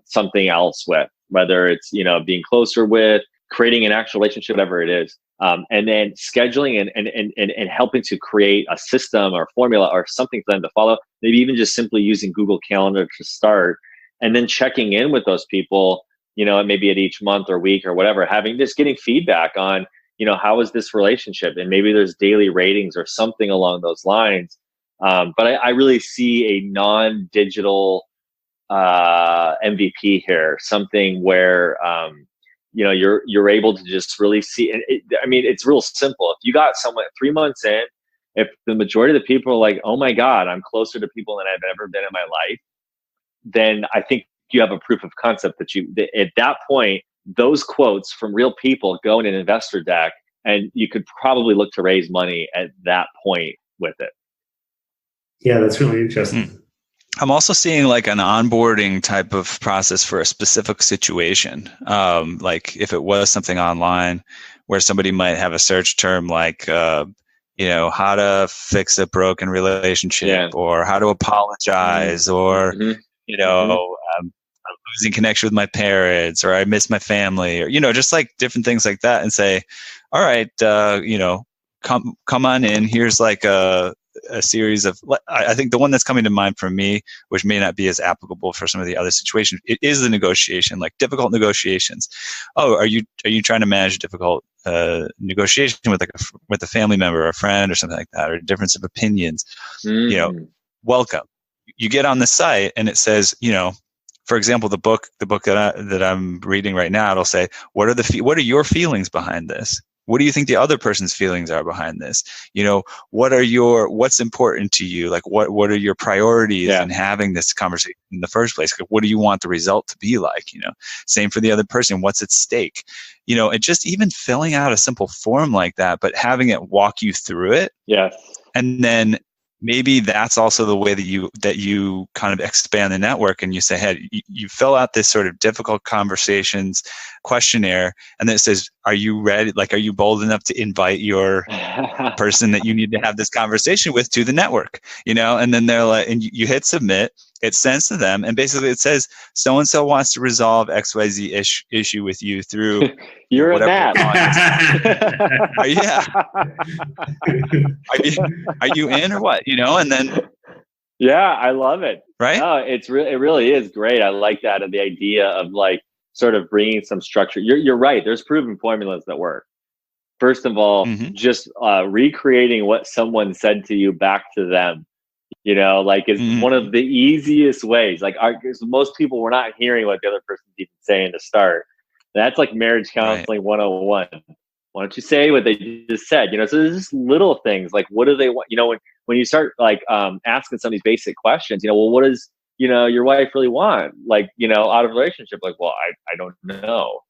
something else with, whether it's, being closer with, creating an actual relationship, whatever it is. And then scheduling and helping to create a system or formula or something for them to follow, maybe even just simply using Google Calendar to start, and then checking in with those people, maybe at each month or week or whatever, getting feedback on, how is this relationship? And maybe there's daily ratings or something along those lines. But I really see a non-digital MVP here, something where, you're able to just really see. And it's real simple. If you got someone 3 months in, if the majority of the people are like, oh my God, I'm closer to people than I've ever been in my life, then I think you have a proof of concept that at that point, those quotes from real people go in an investor deck, and you could probably look to raise money at that point with it. Yeah, that's really interesting. I'm also seeing like an onboarding type of process for a specific situation. Like if it was something online where somebody might have a search term like, how to fix a broken relationship, or how to apologize, or, I'm losing connection with my parents, or I miss my family, or, just like different things like that, and say, all right, come on in. Here's like a series of, I think the one that's coming to mind for me, which may not be as applicable for some of the other situations, it is the negotiation, like difficult negotiations. Oh, are you trying to manage a difficult negotiation with with a family member or a friend or something like that, or a difference of opinions? Welcome. You get on the site and it says, for example, the book that I'm reading right now, it'll say, what are your feelings behind this? What do you think the other person's feelings are behind this? What's important to you? Like, what are your priorities in having this conversation in the first place? Like, what do you want the result to be like? Same for the other person. What's at stake? And just even filling out a simple form like that, but having it walk you through it. Yeah. And then maybe that's also the way that you kind of expand the network, and you say, hey, you fill out this sort of difficult conversations questionnaire, and then it says, are you ready? Like, are you bold enough to invite your person that you need to have this conversation with to the network? And then they're like, and you hit submit, it sends to them, and basically it says, so-and-so wants to resolve XYZ issue with you through you're a that. Are you in or what? And then I love it. Right? No, it really is great. I like that, and the idea of like sort of bringing some structure. You're right. There's proven formulas that work. First of all, just recreating what someone said to you back to them, is one of the easiest ways. Like, most people were not hearing what the other person's even saying to start. That's like marriage counseling 101. Why don't you say what they just said? So there's just little things like, what do they want? When you start like asking some of these basic questions, what does your wife really want? Like, out of a relationship? Like, well, I don't know.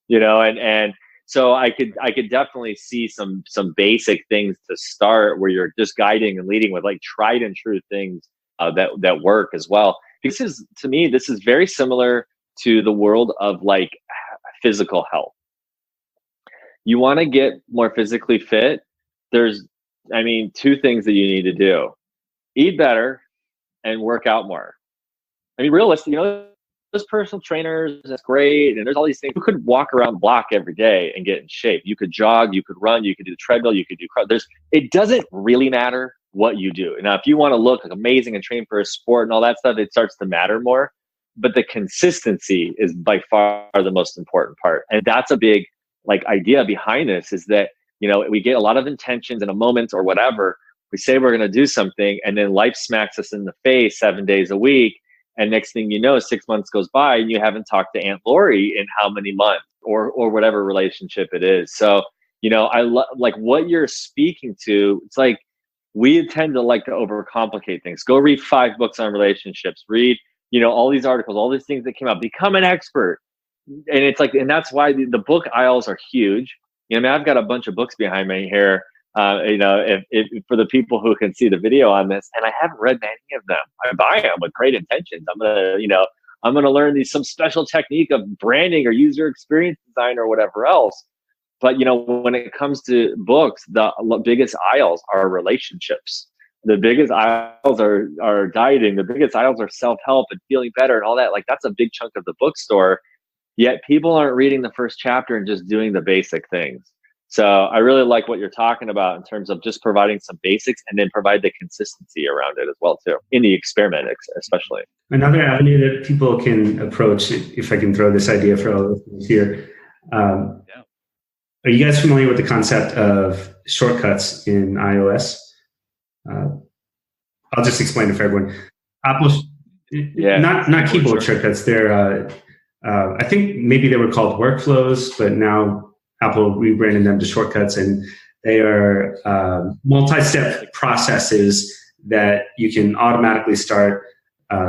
and so I could definitely see some basic things to start where you're just guiding and leading with like tried and true things that work as well. To me, this is very similar to the world of like physical health. You want to get more physically fit. There's, 2 things that you need to do: eat better and work out more. Realistic, there's personal trainers, that's great. And there's all these things. You could walk around the block every day and get in shape. You could jog, you could run, you could do the treadmill, you could do it doesn't really matter what you do. Now, if you want to look like amazing and train for a sport and all that stuff, it starts to matter more. But the consistency is by far the most important part. And that's a big like idea behind this, is that we get a lot of intentions in a moment or whatever. We say we're going to do something, and then life smacks us in the face 7 days a week. And next thing you know, 6 months goes by and you haven't talked to Aunt Lori in how many months or whatever relationship it is. So, I like what you're speaking to. It's like, we tend to like to overcomplicate things. Go read 5 books on relationships, read, all these articles, all these things that came out, become an expert. And it's like, and that's why the book aisles are huge. I've got a bunch of books behind me here. If for the people who can see the video on this, and I haven't read any of them. I buy them with great intentions. I'm gonna learn some special technique of branding or user experience design or whatever else. But when it comes to books, the biggest aisles are relationships. The biggest aisles are dieting. The biggest aisles are self-help and feeling better and all that. Like, that's a big chunk of the bookstore. Yet people aren't reading the first chapter and just doing the basic things. So I really like what you're talking about in terms of just providing some basics and then provide the consistency around it as well too, in the experiment especially. Another avenue that people can approach, if I can throw this idea for all listeners here. Are you guys familiar with the concept of shortcuts in iOS? I'll just explain it for everyone. Apple, not keyboard shortcuts. They're, I think maybe they were called workflows, but now Apple rebranded them to shortcuts, and they are multi-step processes that you can automatically start.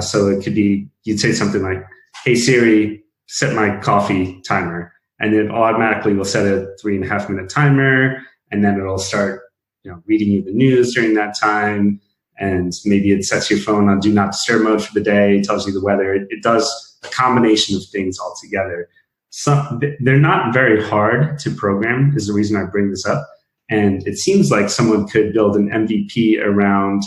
So it could be, you'd say something like, "Hey Siri, set my coffee timer," and it automatically will set a 3.5-minute timer, and then it'll start, reading you the news during that time, and maybe it sets your phone on do not disturb mode for the day, tells you the weather. It does a combination of things all together. They're not very hard to program, is the reason I bring this up. And it seems like someone could build an MVP around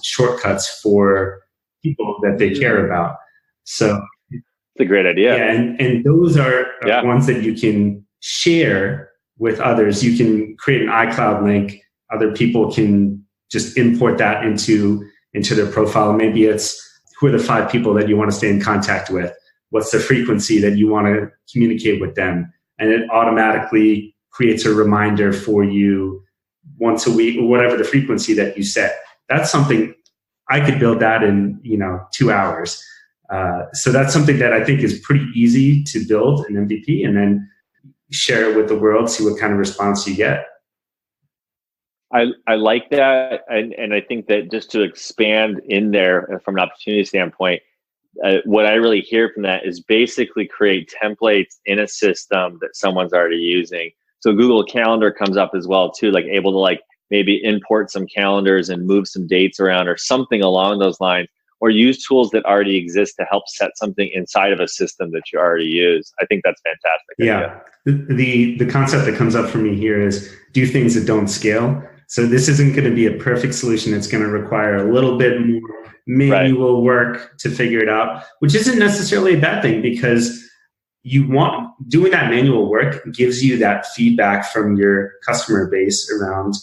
shortcuts for people that they care about. So it's a great idea. Yeah, and those are ones that you can share with others. You can create an iCloud link. Other people can just import that into their profile. Maybe it's, who are the 5 people that you want to stay in contact with? What's the frequency that you want to communicate with them? And it automatically creates a reminder for you once a week, or whatever the frequency that you set. That's something I could build that in, 2 hours. So that's something that I think is pretty easy to build an MVP and then share it with the world, see what kind of response you get. I like that. And I think that just to expand in there from an opportunity standpoint, what I really hear from that is basically create templates in a system that someone's already using. So Google Calendar comes up as well too, like able to maybe import some calendars and move some dates around or something along those lines, or use tools that already exist to help set something inside of a system that you already use. I think that's fantastic. Yeah. The concept that comes up for me here is do things that don't scale. So this isn't going to be a perfect solution. It's going to require a little bit more manual work to figure it out, which isn't necessarily a bad thing, because doing that manual work gives you that feedback from your customer base around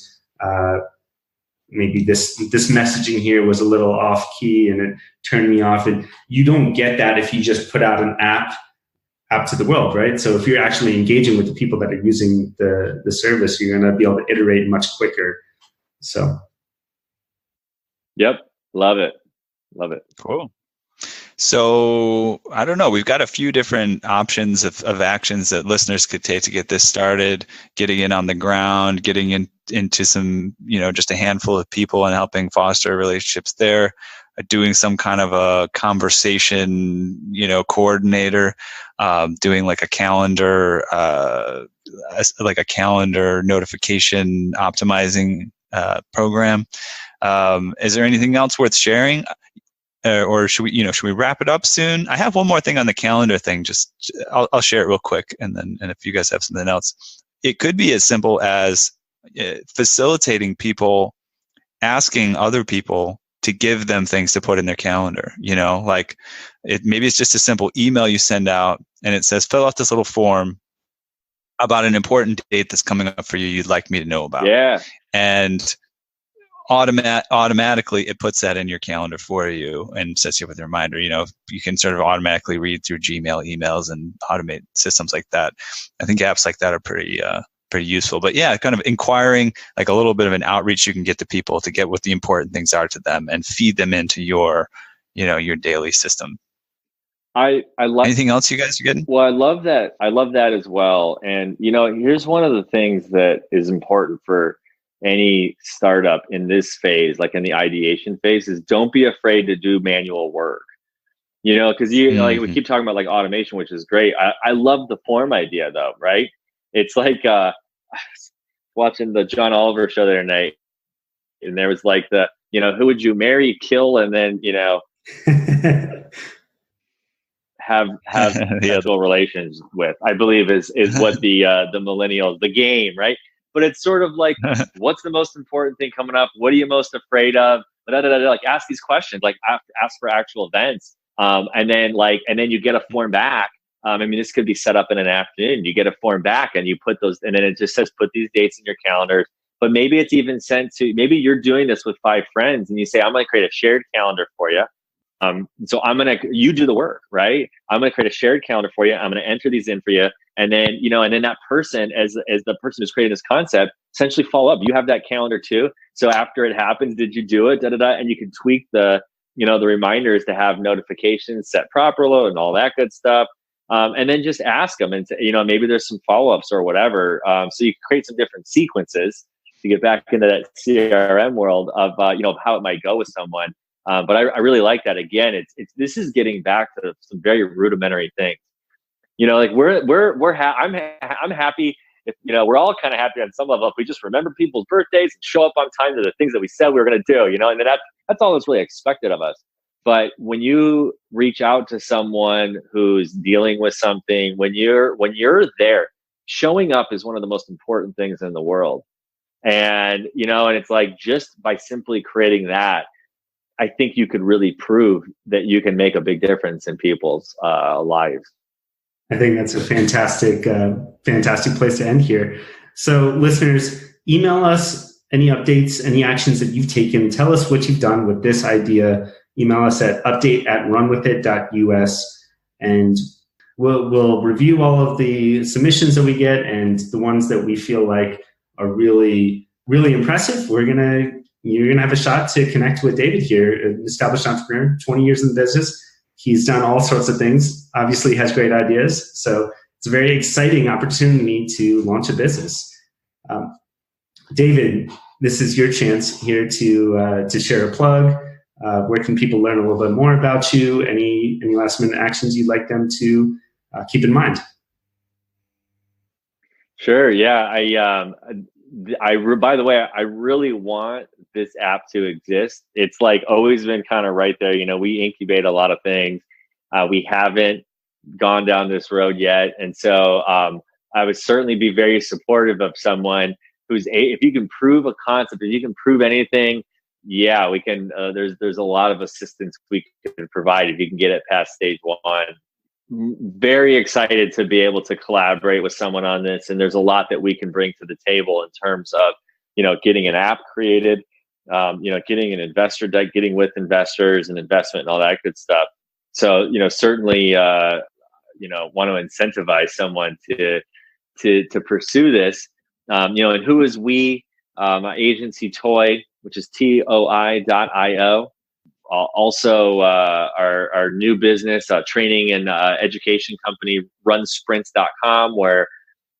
maybe this messaging here was a little off key and it turned me off. And you don't get that if you just put out an app to the world, right? So if you're actually engaging with the people that are using the service, you're going to be able to iterate much quicker. So, yep, love it. Cool. So I don't know. We've got a few different options of actions that listeners could take to get this started, getting in on the ground, getting into some, just a handful of people and helping foster relationships there, doing some kind of a conversation, coordinator, doing like a calendar, notification optimizing program. Is there anything else worth sharing? Or should we wrap it up soon? I have one more thing on the calendar thing. I'll share it real quick, and if you guys have something else, it could be as simple as facilitating people asking other people to give them things to put in their calendar. Maybe it's just a simple email you send out, and it says, fill out this little form about an important date that's coming up for you. You'd like me to know about. Yeah, and automatically it puts that in your calendar for you and sets you up with a reminder. You can sort of automatically read through Gmail emails and automate systems like that. I think apps like that are pretty pretty useful. But yeah, kind of inquiring, like a little bit of an outreach you can get to people to get what the important things are to them and feed them into your, your daily system. I love. Anything else you guys are getting? Well, I love that. I love that as well. And here's one of the things that is important for any startup in this phase, like in the ideation phase, is don't be afraid to do manual work. Because like we keep talking about like automation, which is great. I love the form idea though, right? It's like watching the John Oliver show the other night, and there was like who would you marry, kill, and then have sexual relations with, I believe is what the millennials, the game, right? But it's sort of like, what's the most important thing coming up? What are you most afraid of? Like ask these questions, like ask for actual events. And then you get a form back. This could be set up in an afternoon. You get a form back and you put those, and then it just says, put these dates in your calendars. But maybe it's even sent to, maybe you're doing this with 5 friends and you say, I'm going to create a shared calendar for you. So you do the work, right? I'm going to create a shared calendar for you. I'm going to enter these in for you. And then, and then that person, as the person who's creating this concept, essentially follow up. You have that calendar too. So after it happens, did you do it? And you can tweak the reminders to have notifications set properly and all that good stuff. And then just ask them and, maybe there's some follow-ups or whatever. So you can create some different sequences to get back into that CRM world of, how it might go with someone. But I really like that. Again, this is getting back to some very rudimentary things. Like I'm happy if, we're all kind of happy on some level if we just remember people's birthdays and show up on time to the things that we said we were going to do, and then that's all that's really expected of us. But when you reach out to someone who's dealing with something, when you're there, showing up is one of the most important things in the world. And, and it's like, just by simply creating that, I think you could really prove that you can make a big difference in people's lives. I think that's a fantastic place to end here. So listeners, email us any updates, any actions that you've taken. Tell us what you've done with this idea. Email us at update@runwithit.us, and we'll review all of the submissions that we get, and the ones that we feel like are really, really impressive. You're going to have a shot to connect with David here, an established entrepreneur, 20 years in the business. He's done all sorts of things, obviously has great ideas. So it's a very exciting opportunity to launch a business. David, this is your chance here to share a plug. Where can people learn a little bit more about you? Any last minute actions you'd like them to keep in mind? Sure. Yeah. By the way, I really want this app to exist. It's like always been kind of right there. We incubate a lot of things. We haven't gone down this road yet. And so I would certainly be very supportive of someone if you can prove a concept, if you can prove anything, yeah, we can, there's a lot of assistance we can provide if you can get it past stage 1. Very excited to be able to collaborate with someone on this. And there's a lot that we can bring to the table in terms of, getting an app created, getting an investor deck, getting with investors and investment and all that good stuff. So, certainly, want to incentivize someone to pursue this, and who is we, agency Toy, which is TOI.io. Also, our new business, training and education company, runsprints.com, where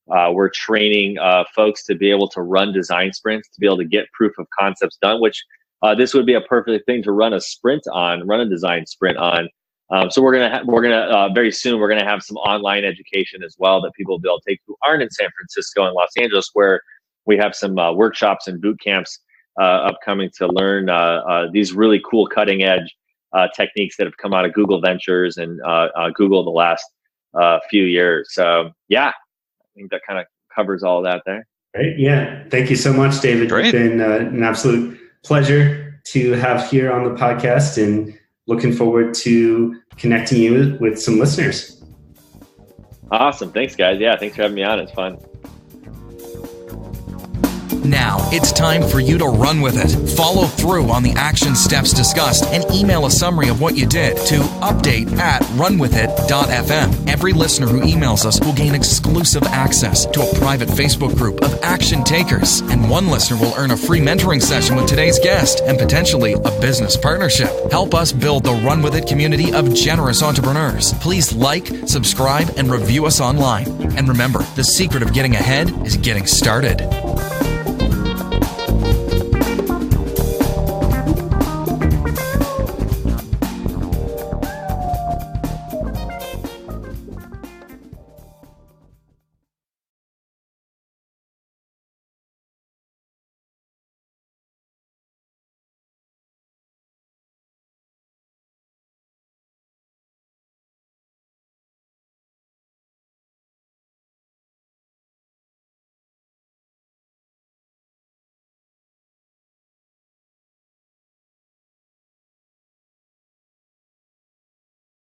we're training folks to be able to run design sprints, to be able to get proof of concepts done, which this would be a perfect thing to run a design sprint on. So we're gonna very soon we're gonna have some online education as well that people will be able to take who aren't in San Francisco and Los Angeles, where we have some workshops and boot camps upcoming to learn these really cool cutting edge techniques that have come out of Google Ventures and Google the last few years. So yeah, I think that kind of covers all of that there. Great. Yeah. Thank you so much, David. Great. It's been an absolute pleasure to have here on the podcast, and looking forward to connecting you with some listeners. Awesome. Thanks, guys. Yeah. Thanks for having me on. It's fun. Now it's time for you to run with it. Follow through on the action steps discussed and email a summary of what you did to update@runwithit.fm. Every listener who emails us will gain exclusive access to a private Facebook group of action takers. And one listener will earn a free mentoring session with today's guest and potentially a business partnership. Help us build the Run With It community of generous entrepreneurs. Please like, subscribe, and review us online. And remember, the secret of getting ahead is getting started.